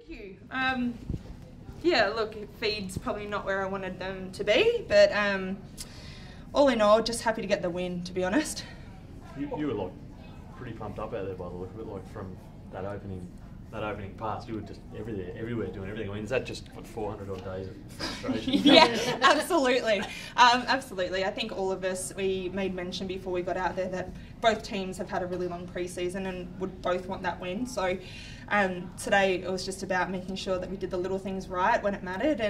Thank you. Yeah, look, feed's probably not where I wanted them to be, but all in all, just happy to get the win, to be honest. You were like pretty pumped up out there by the look of it, like from that opening pass. You were just everywhere doing everything. I mean, is that just what 400 odd days of frustration? Yeah, absolutely. Absolutely. I think all of us, we made mention before we got out there that both teams have had a really long pre-season and would both want that win. So today it was just about making sure that we did the little things right when it mattered.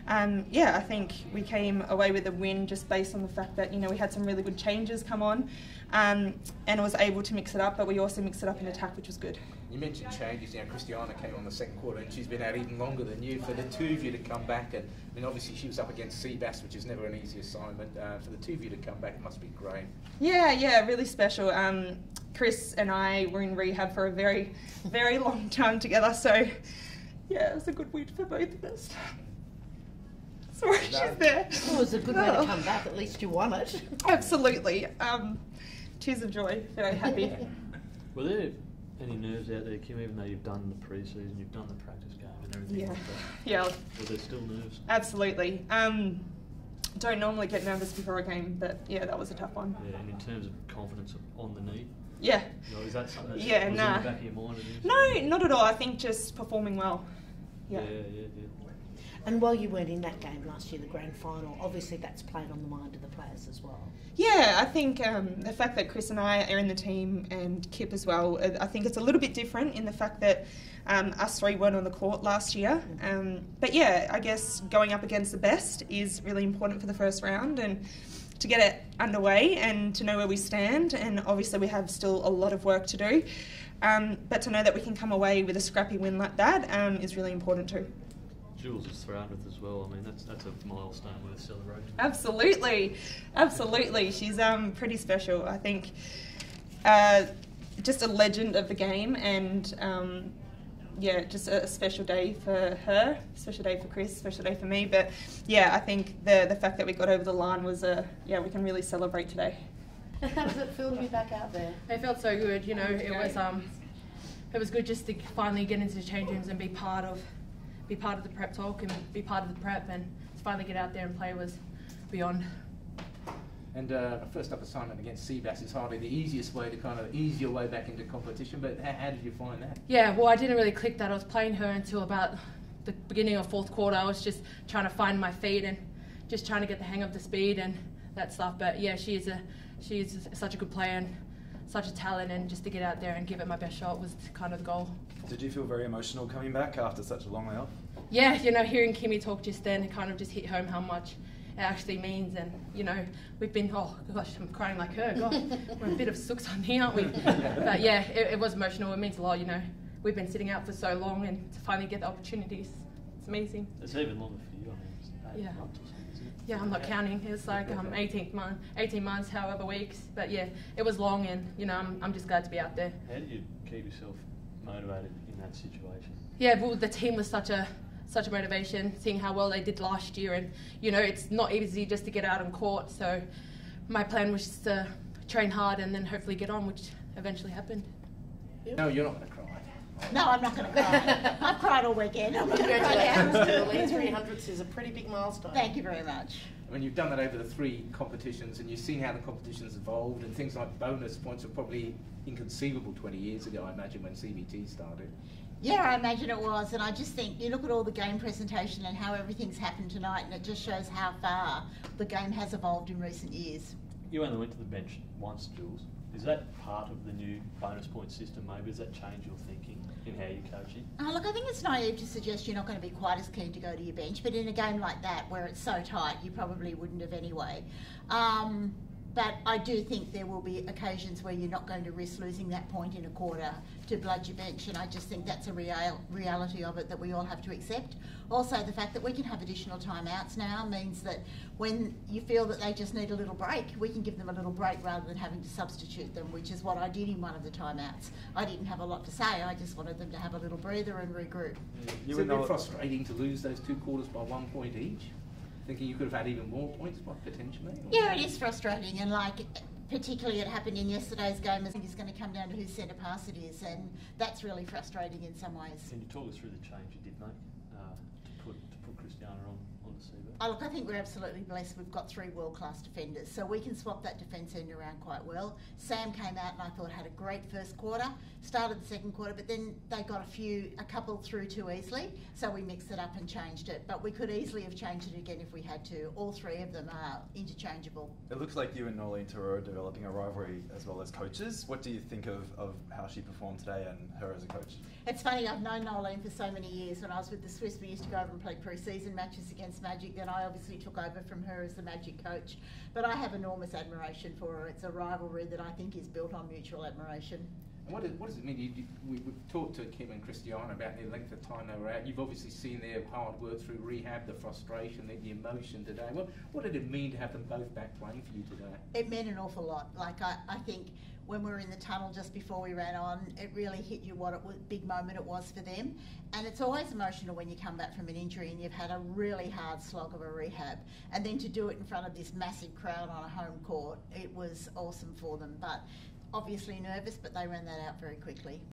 And yeah, I think we came away with a win just based on the fact that, you know, we had some really good changes come on and I was able to mix it up, but we also mixed it up in attack, which was good. You mentioned changes. You know, Christiana came on the second quarter and she's been out even longer than you. For the two of you to come back, and I mean, obviously she was up against Seabass, which is never an easy assignment. For the two of you to come back, it must be great. Yeah, really special. Chris and I were in rehab for a very, very long time together, so yeah, it was a good win for both of us. Sorry, she's there. Well, it was a good way to come back. At least you won it. Absolutely. Tears of joy. Very happy. Were there any nerves out there, Kim, even though you've done the pre-season, you've done the practice game and everything like that? Yeah. Were there still nerves? Absolutely. Don't normally get nervous before a game, but yeah, that was a tough one. Yeah, and in terms of confidence on the knee? Yeah. You know, is that something that's in the back of your mind? No, not at all. I think just performing well. Yeah. And while you weren't in that game last year, the grand final, obviously that's played on the mind of the players as well. Yeah, I think the fact that Chris and I are in the team and Kip as well, I think it's a little bit different in the fact that us three weren't on the court last year. But yeah, I guess going up against the best is really important for the first round and to get it underway and to know where we stand. And obviously we have still a lot of work to do. But to know that we can come away with a scrappy win like that is really important too. Jules is 300th as well. I mean, that's a milestone worth celebrating. Absolutely. She's pretty special. I think just a legend of the game, and yeah, just a special day for her, special day for Chris, special day for me. But yeah, I think the fact that we got over the line was we can really celebrate today. How does it feel to be back out there? It felt so good. You know, it was good just to finally get into the change rooms and be part of the prep talk and be part of the prep, and to finally get out there and play was beyond. And a first up assignment against Seabass is hardly the easiest way to kind of ease your way back into competition, but how did you find that? Yeah, well, I didn't really click that. I was playing her until about the beginning of fourth quarter. I was just trying to find my feet and just trying to get the hang of the speed and that stuff. But yeah, she is such a good player and such a talent, and just to get out there and give it my best shot was kind of the goal. Did you feel very emotional coming back after such a long layoff? Yeah, you know, hearing Kimmy talk just then, it kind of just hit home how much it actually means. And, you know, we've been, oh gosh, I'm crying like her. God, we're a bit of sooks on here, aren't we? But yeah, it was emotional. It means a lot, you know. We've been sitting out for so long, and to finally get the opportunities, it's amazing. It's even longer for you, I mean, it's 8 months or something, isn't it? Yeah, I'm not counting. It's like 18 months, however weeks. But yeah, it was long, and, you know, I'm just glad to be out there. How did you keep yourself motivated in that situation? Yeah, well, the team was such a motivation, seeing how well they did last year, and you know, it's not easy just to get out on court, so my plan was just to train hard and then hopefully get on, which eventually happened. No, you're not going to cry. No, I'm not going to cry. I've cried all weekend. Congratulations, Julie. 300th is a pretty big milestone. Thank you very much. I mean, you've done that over the 3 competitions, and you've seen how the competitions evolved, and things like bonus points were probably inconceivable 20 years ago, I imagine, when CBT started. Yeah, I imagine it was, and I just think you look at all the game presentation and how everything's happened tonight, and it just shows how far the game has evolved in recent years. You only went to the bench once, Jules. Is that part of the new bonus point system, maybe? Does that change your thinking in how you're coaching? Look, I think it's naive to suggest you're not going to be quite as keen to go to your bench, but in a game like that, where it's so tight, you probably wouldn't have anyway. But I do think there will be occasions where you're not going to risk losing that point in a quarter to blood your bench, and I just think that's a reality of it that we all have to accept. Also, the fact that we can have additional timeouts now means that when you feel that they just need a little break, we can give them a little break rather than having to substitute them, which is what I did in one of the timeouts. I didn't have a lot to say, I just wanted them to have a little breather and regroup. Is it a bit frustrating to lose those 2 quarters by 1 point each? Thinking you could have had even more points, potentially? Yeah, it is frustrating, and like particularly it happened in yesterday's game, I think it's going to come down to whose centre pass it is, and that's really frustrating in some ways. Can you talk us through the change you did make to put Christiana on the Seabird? Oh, look, I think we're absolutely blessed. We've got 3 world-class defenders, so we can swap that defence end around quite well. Sam came out and I thought had a great first quarter, started the second quarter, but then they got a couple through too easily, so we mixed it up and changed it. But we could easily have changed it again if we had to. All 3 of them are interchangeable. It looks like you and Norleen Thoreau are developing a rivalry as well as coaches. What do you think of how she performed today and her as a coach? It's funny, I've known Norleen for so many years. When I was with the Swiss, we used to go over and play pre-season matches against Magic. Then I obviously took over from her as the Magic coach. But I have enormous admiration for her. It's a rivalry that I think is built on mutual admiration. And what does it mean? We've talked to Kim and Christiana about the length of time they were out. You've obviously seen their hard work through rehab, the frustration, the emotion today. What did it mean to have them both back playing for you today? It meant an awful lot. Like I think when we were in the tunnel just before we ran on, it really hit you what a big moment it was for them. And it's always emotional when you come back from an injury and you've had a really hard slog of a rehab. And then to do it in front of this massive crowd on a home court, it was awesome for them. But obviously nervous, but they ran that out very quickly.